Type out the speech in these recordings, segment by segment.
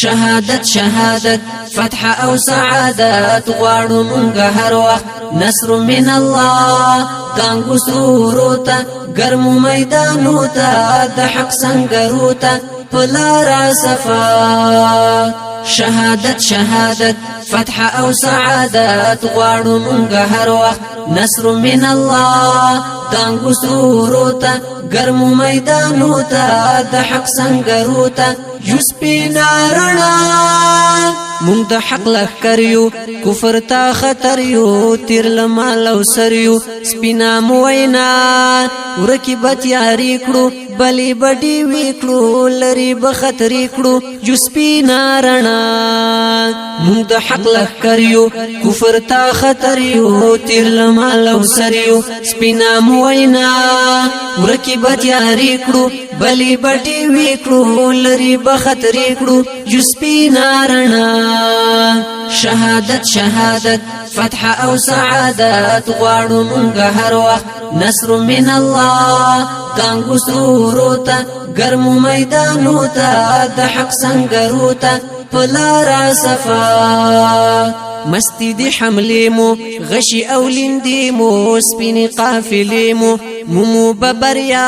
شهادت شهادت فتح او سعادت غواړو مونږ هر وخت نصر من الله دانګو ستورو ته ګرمو میدانو ته د حق سنګرو ته پلار صفا شهادت شهادت فتح او سعادت غواړو مونږ هر وخت نصر من الله دانګو ستورو ته ګرمو میدانو ته د حق سنګرو ته یوسپینا رڼا مونږ د حق لښکر یو کفر ته خطر یو تیر لمال او سر یو سپینا مو وینا ورکی به تیارې کړو بلې به ډیوې کړو لرې به خطرې کړو یو سپینا رڼا مونږ د حق لښکر یو کفر ته خطر یو تیر لمال او سر یو سپینا مو وینا ورکی به تیارې کړو بلې به ډیوې کړو لرې به خطرې کړو یو سپینا رڼا شهادت شهادت فتح او سعادت غواړو مونږ هر وخت نصر من الله دانګو ستورو ته ګرمو میدانو ته د حق سنګرو ته پلار صفا مستی دی حملې مو غشي او لیندې مو سپینې قافلې مو مومو ببریا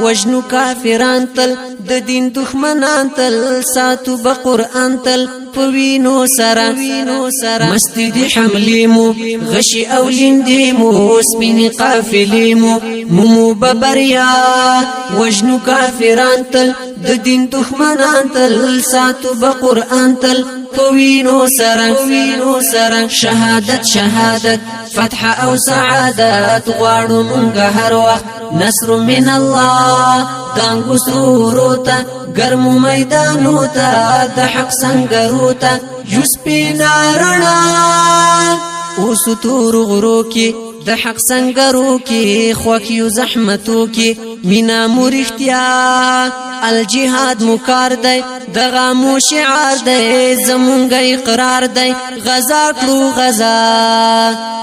وجنو کافران تل د دین دښمنان تل ساتو به قرآن تل پوینو سره مستی دی حملې مو غشي او لیندې مو سپینې قافلې مو مومو ببریا وجنو کافران تل د دین دښمنان تل ساتو به قرآن تل پوینو سره شهادت شهادت فتح او سعادت غواړو مونږ هر وخت نصر من الله دانګو ستورو ته ګرمو میدانو ته د حق سنګرو ته یو سپینا رڼا اوس تور غرو کې د حق سنګرو کې خوښ یو زحمتو کې مینا مورختیا الجهاد مکار دی دغه مو شعار دی زمونږ اقرار دی غزا کړو غزا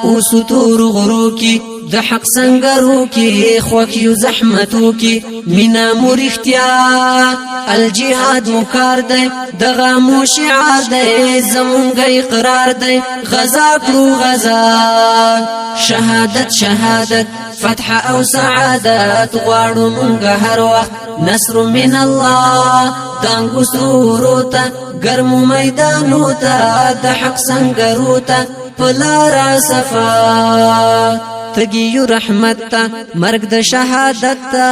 اوس تور غرو کې د حق سنګرو کې خوښ یو زحمتو کې مینا مورختیا الجهاد مکار دی دغه مو شعار دی زمونږ اقرار دی غزا کړو غزا شهادت شهادت فتح او سعادت غواړو مونږ هر وخت نصر من الله دانګو ستورو ته ګرمو میدانو ته د حق سنګرو ته پلار صفا تګیو رحمت ته مرګ د شهادت ته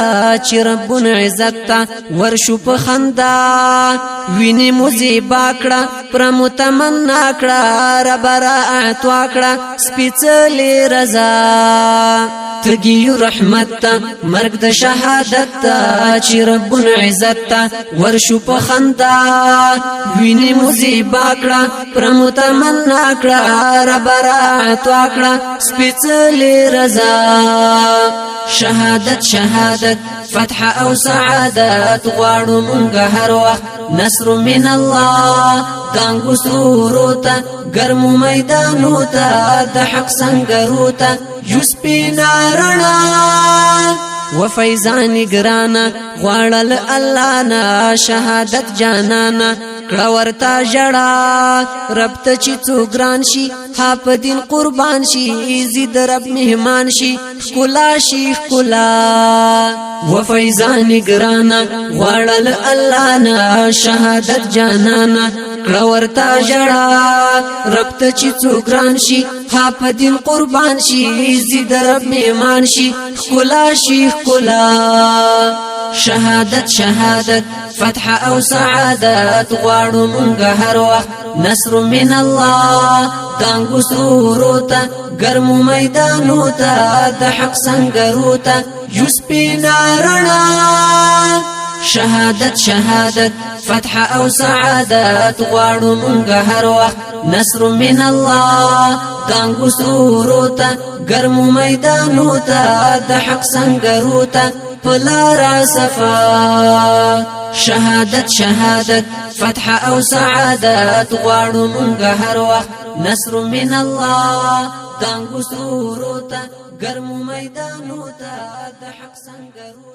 چې ربنا عزت ته ورشو په خندا وینې مو زیبا کړه پر متمنا کړه رب را اعطا کړه سپېڅلې رضا تګیو رحمت ته مرګ د شهادت ته چې ربنا عزت ته ورشو په خندا وینې مو زیبا کړه پر متمنا کړه رب را اعطا کړه سپېڅلې رضا شهادت شهادت فتح او سعادت غواړو مونږ هر وخت نصر من الله دانګو ستورو ته ګرمو میدانو ته د حق سنګرو ته یو سپینا رڼا و فیضان ګرانا غواړل الله نه شهادت جانانا کړه ورته ژړا رب ته چې څو ګران شي ها په دین قربان شي زید رب مهمان شي ښکلا شي ښکلا و فیضان ګرانا غواړل الله نه شهادت جانانا کړه ورته ژړا رب ته چې څو ګران شي ها په دین قربان شي زید رب مهمان شي ښکلا شي ښکلا شهادت شهادت فتح او سعادت غواړو مونږ هر وخت نصر من الله دانګو ستورو ته ګرمو میدانو ته د حق سنګرو ته یو سپینا رڼا شهادت شهادت فتح او سعادت غواړو مونږ هر وخت نصر من الله دانګو ستورو ته ګرمو میدانو ته د حق سنګرو ته پلار صفا شهادت شهادت فتح او سعادت غواړو مونږ هر وخت نصر من الله دانګو ستورو ته ګرمو میدانو ته د حق سنګرو